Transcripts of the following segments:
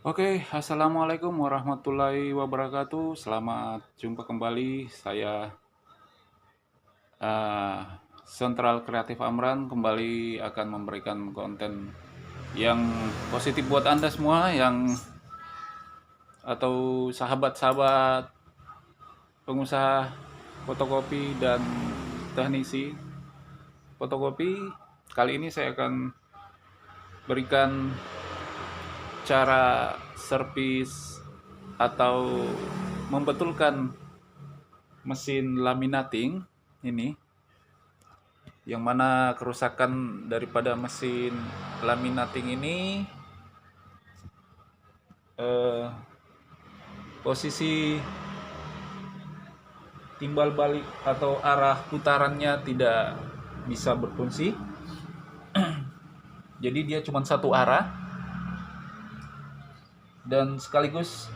Oke, assalamualaikum warahmatullahi wabarakatuh. Selamat jumpa kembali. Saya eh, Sentral Kreatif Amran kembali akan memberikan konten yang positif buat Anda semua, yang atau sahabat-sahabat pengusaha fotokopi dan teknisi fotokopi. Kali ini saya akan berikan cara servis atau membetulkan mesin laminating ini, yang mana kerusakan daripada mesin laminating ini eh, posisi timbal balik atau arah putarannya tidak bisa berfungsi, jadi dia cuma satu arah. Dan sekaligus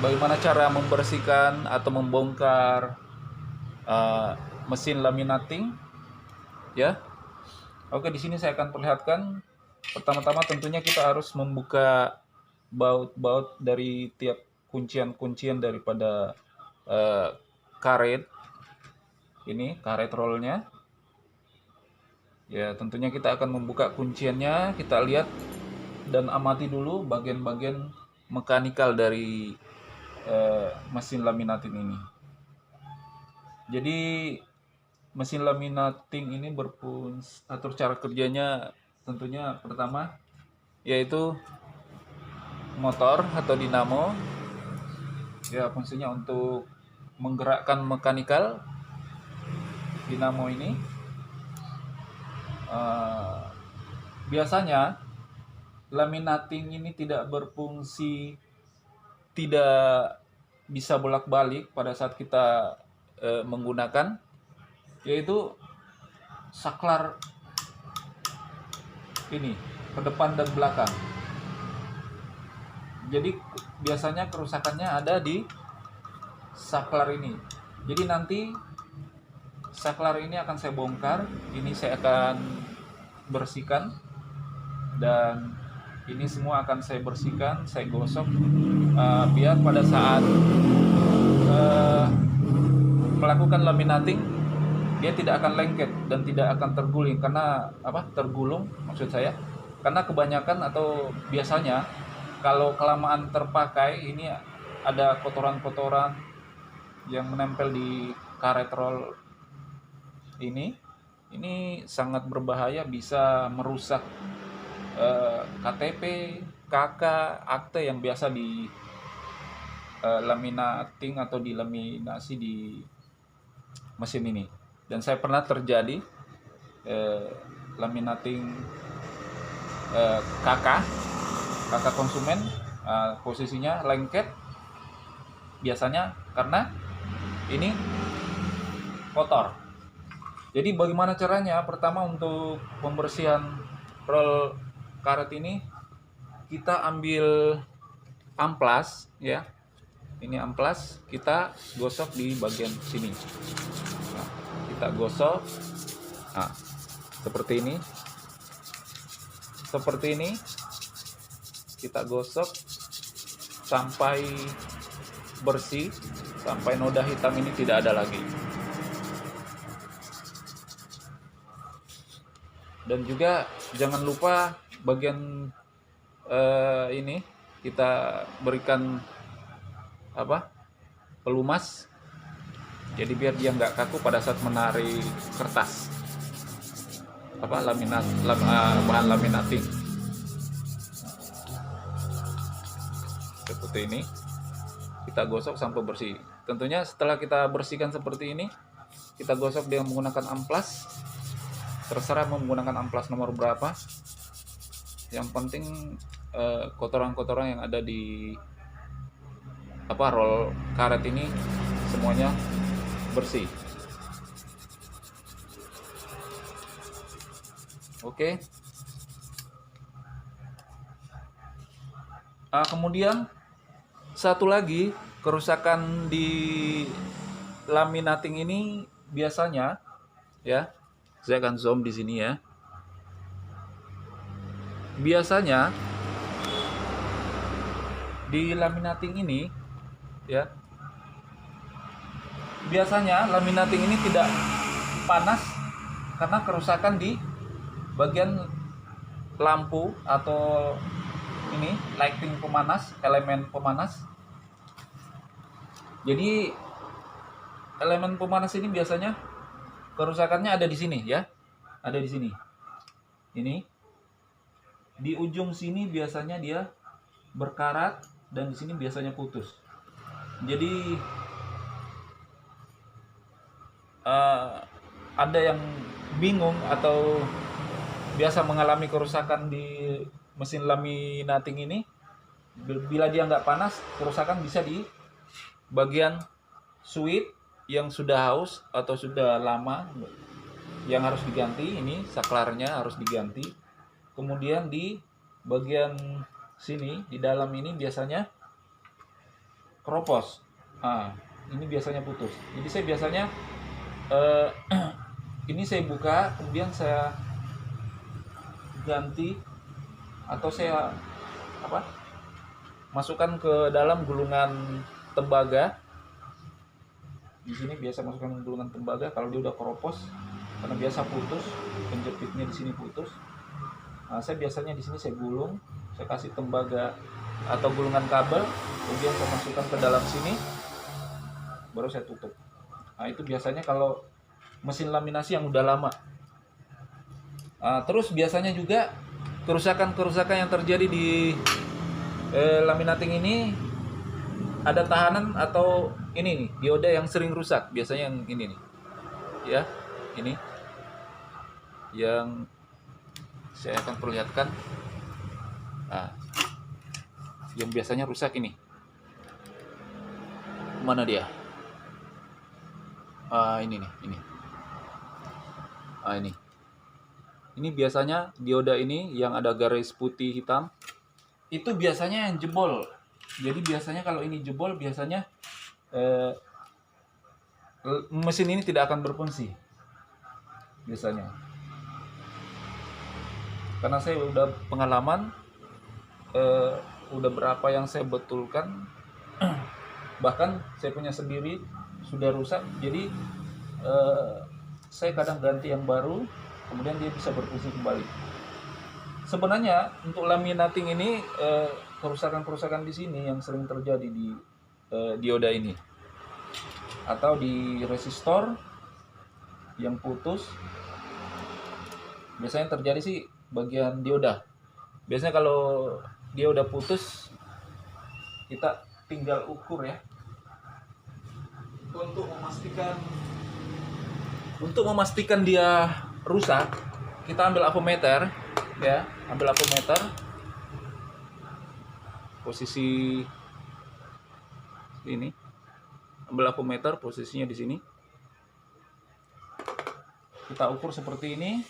bagaimana cara membersihkan atau membongkar mesin laminating, ya. Oke, di sini saya akan perlihatkan. Pertama-tama tentunya kita harus membuka baut-baut dari tiap kuncian-kuncian daripada karet ini, karet rollnya. Ya, tentunya kita akan membuka kunciannya, kita lihat dan amati dulu bagian-bagian mekanikal dari mesin laminating ini. Jadi mesin laminating ini berfungsi, atur cara kerjanya tentunya pertama yaitu motor atau dinamo. Ya, fungsinya untuk menggerakkan mekanikal dinamo ini. Biasanya laminating ini tidak berfungsi, tidak bisa bolak-balik pada saat kita menggunakan, yaitu saklar ini ke depan dan belakang. Jadi biasanya kerusakannya ada di saklar ini. Jadi nanti saklar ini akan saya bongkar, ini saya akan bersihkan, dan ini semua akan saya bersihkan, saya gosok biar pada saat melakukan laminating dia tidak akan lengket dan tidak akan terguling. Karena apa? Tergulung maksud saya. Karena kebanyakan atau biasanya kalau kelamaan terpakai ini ada kotoran-kotoran yang menempel di karet roll ini. Ini sangat berbahaya, bisa merusak KTP, KK, akte yang biasa di laminating atau dilaminasi di mesin ini. Dan saya pernah terjadi laminating KK konsumen, posisinya lengket, biasanya karena ini kotor. Jadi bagaimana caranya? Pertama, untuk pembersihan roll karet ini, kita ambil amplas, ya. Ini amplas, kita gosok di bagian sini. Nah, kita gosok, nah, seperti ini, kita gosok sampai bersih, sampai noda hitam ini tidak ada lagi. Dan juga jangan lupa bagian ini kita berikan pelumas, jadi biar dia nggak kaku pada saat menarik kertas bahan laminating seperti ini. Kita gosok sampai bersih. Tentunya setelah kita bersihkan seperti ini, kita gosok dengan menggunakan amplas. Terserah menggunakan amplas nomor berapa, yang penting kotoran-kotoran yang ada di roll karet ini semuanya bersih. Oke. Kemudian satu lagi kerusakan di laminating ini biasanya, ya, saya akan zoom di sini ya. Biasanya di laminating ini ya, biasanya laminating ini tidak panas karena kerusakan di bagian lampu atau ini lighting pemanas, elemen pemanas. Jadi elemen pemanas ini biasanya kerusakannya ada di sini ya, ada di sini. Ini di ujung sini biasanya dia berkarat dan di sini biasanya putus. Jadi ada yang bingung atau biasa mengalami kerusakan di mesin laminating ini, bila dia nggak panas, kerusakan bisa di bagian switch yang sudah haus atau sudah lama yang harus diganti. Ini saklarnya harus diganti. Kemudian di bagian sini di dalam ini biasanya keropos. Nah, ini biasanya putus. Jadi saya biasanya ini saya buka, kemudian saya ganti atau saya masukkan ke dalam gulungan tembaga. Di sini biasa masukkan gulungan tembaga kalau dia udah keropos, karena biasa putus, penjepitnya di sini putus. Nah, saya biasanya di sini saya gulung, saya kasih tembaga atau gulungan kabel, kemudian saya masukkan ke dalam sini, baru saya tutup. Nah, itu biasanya kalau mesin laminasi yang udah lama. Terus biasanya juga kerusakan-kerusakan yang terjadi di laminating ini ada tahanan atau ini nih, dioda yang sering rusak. Biasanya yang ini nih, ya, ini yang saya akan perlihatkan. Yang biasanya rusak ini, mana dia? Ini nih, ini. Ini biasanya dioda ini yang ada garis putih hitam, itu biasanya yang jebol. Jadi biasanya kalau ini jebol, biasanya mesin ini tidak akan berfungsi. Biasanya. Karena saya udah pengalaman, udah berapa yang saya betulkan, bahkan saya punya sendiri sudah rusak. Jadi saya kadang ganti yang baru, kemudian dia bisa berfungsi kembali. Sebenarnya untuk laminating ini kerusakan-kerusakan di sini yang sering terjadi di dioda ini atau di resistor yang putus. Biasanya terjadi sih bagian dioda. Biasanya kalau dioda putus, kita tinggal ukur ya, untuk memastikan dia rusak. Kita ambil avometer ya, posisi ini, ambil avometer posisinya di sini, kita ukur seperti ini.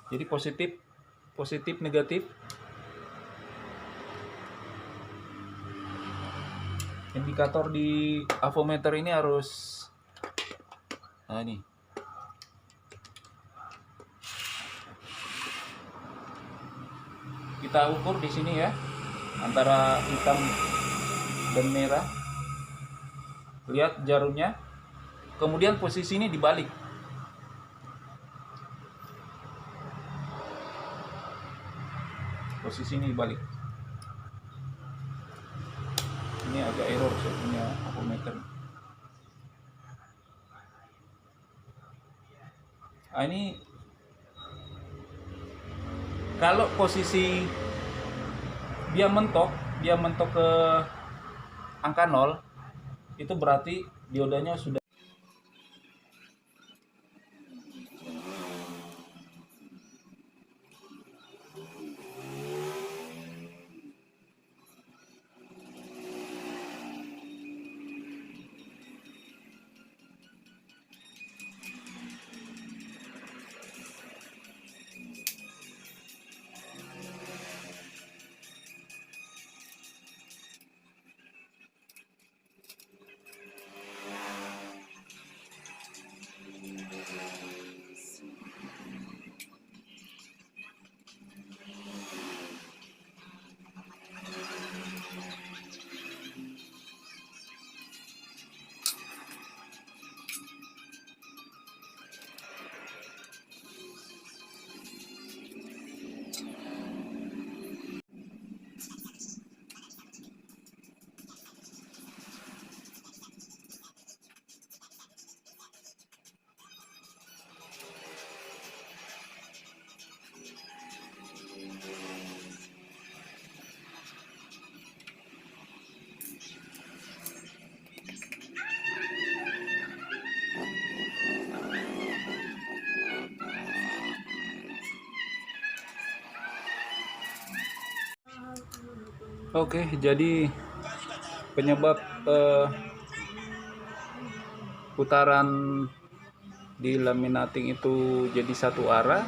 Jadi positif negatif. Indikator di avometer ini harus ini. Kita ukur di sini ya, antara hitam dan merah. Lihat jarumnya. Kemudian posisi ini dibalik. Posisi ini dibalik. Ini agak error saya punya avometer. Ini kalau posisi dia mentok ke angka 0, itu berarti diodanya sudah Oke, jadi penyebab putaran di laminating itu jadi satu arah,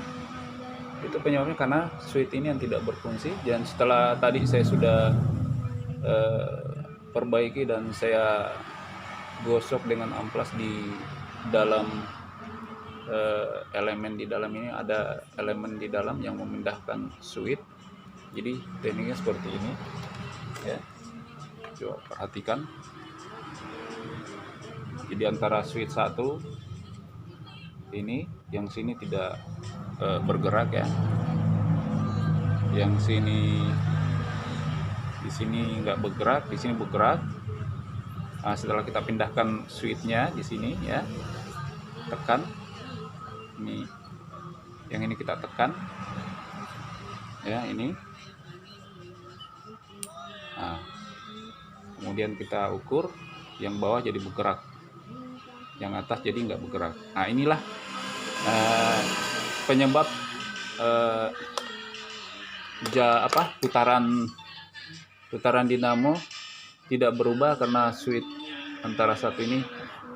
itu penyebabnya karena switch ini yang tidak berfungsi. Dan setelah tadi saya sudah perbaiki dan saya gosok dengan amplas di dalam elemen di dalam ini, ada elemen di dalam yang memindahkan switch. Jadi tekniknya seperti ini ya, coba perhatikan. Jadi antara switch satu ini, yang sini tidak bergerak ya, yang sini, di sini nggak bergerak, di sini bergerak. Nah, setelah kita pindahkan switchnya di sini ya, tekan ini, yang ini kita tekan ya, ini. Nah, kemudian kita ukur, yang bawah jadi bergerak, yang atas jadi nggak bergerak. Nah, inilah penyebab putaran dinamo tidak berubah karena switch antara satu ini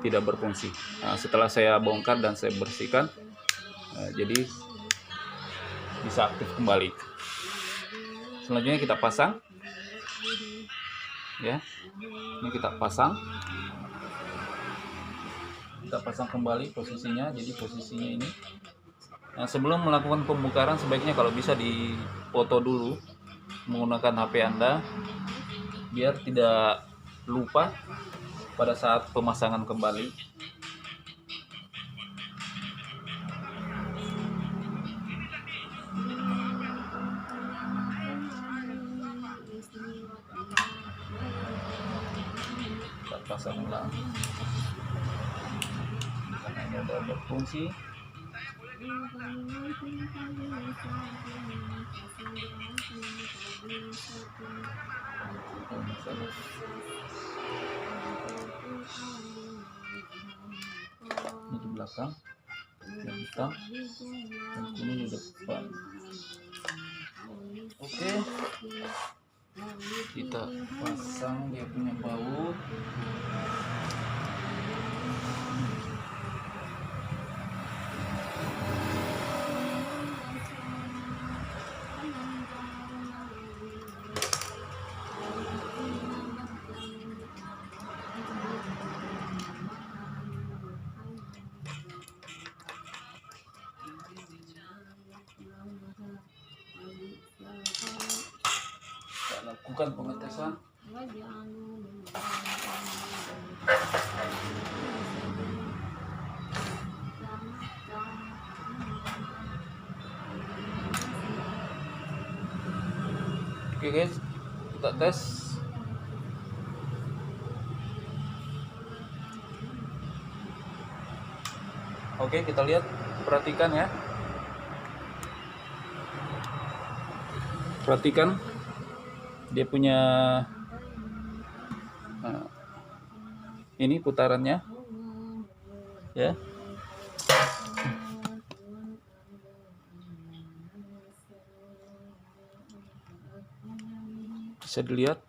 tidak berfungsi. Nah, setelah saya bongkar dan saya bersihkan, jadi bisa aktif kembali. Selanjutnya kita pasang ya, ini kita pasang kembali posisinya. Jadi posisinya ini. Nah, sebelum melakukan pembongkaran sebaiknya kalau bisa dipoto dulu menggunakan HP Anda biar tidak lupa pada saat pemasangan kembali. Kita pasang ulang karena ini sudah berfungsi. Ini di belakang, yang hitam, yang kuning di depan. Oke, kita pasang dia punya baut. Lakukan pengetesan. Oke guys, kita tes. Oke, kita lihat, perhatikan ya. Perhatikan dia punya ini putarannya ya. Bisa dilihat.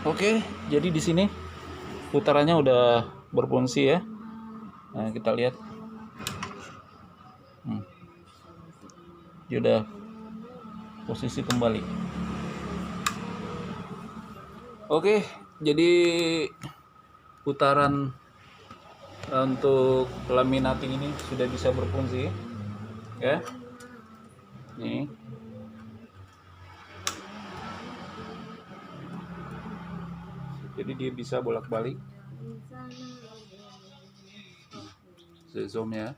Oke, jadi di sini putarannya udah berfungsi ya. Nah, kita lihat. Dia udah posisi kembali. Oke, jadi putaran untuk laminating ini sudah bisa berfungsi ya. Nih. Jadi dia bisa bolak-balik. Zoom ya.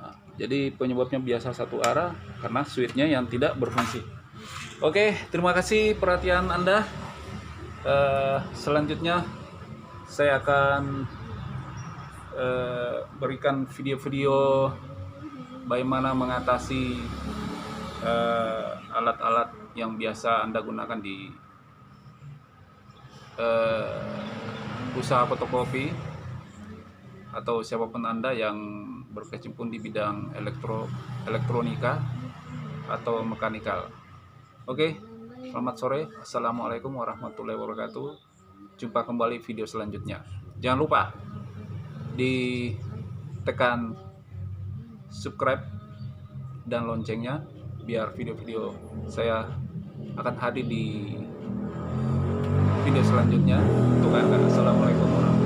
Nah, jadi penyebabnya biasa satu arah karena switchnya yang tidak berfungsi. Oke, terima kasih perhatian Anda. Selanjutnya saya akan berikan video-video bagaimana mengatasi alat-alat yang biasa Anda gunakan di usaha fotokopi, atau siapapun Anda yang berkecimpung di bidang elektronika atau mekanikal. Oke, selamat sore. Assalamualaikum warahmatullahi wabarakatuh. Jumpa kembali video selanjutnya. Jangan lupa ditekan subscribe dan loncengnya biar video-video saya akan hadir di video selanjutnya untuk Anda. Assalamualaikum warahmatullahi wabarakatuh.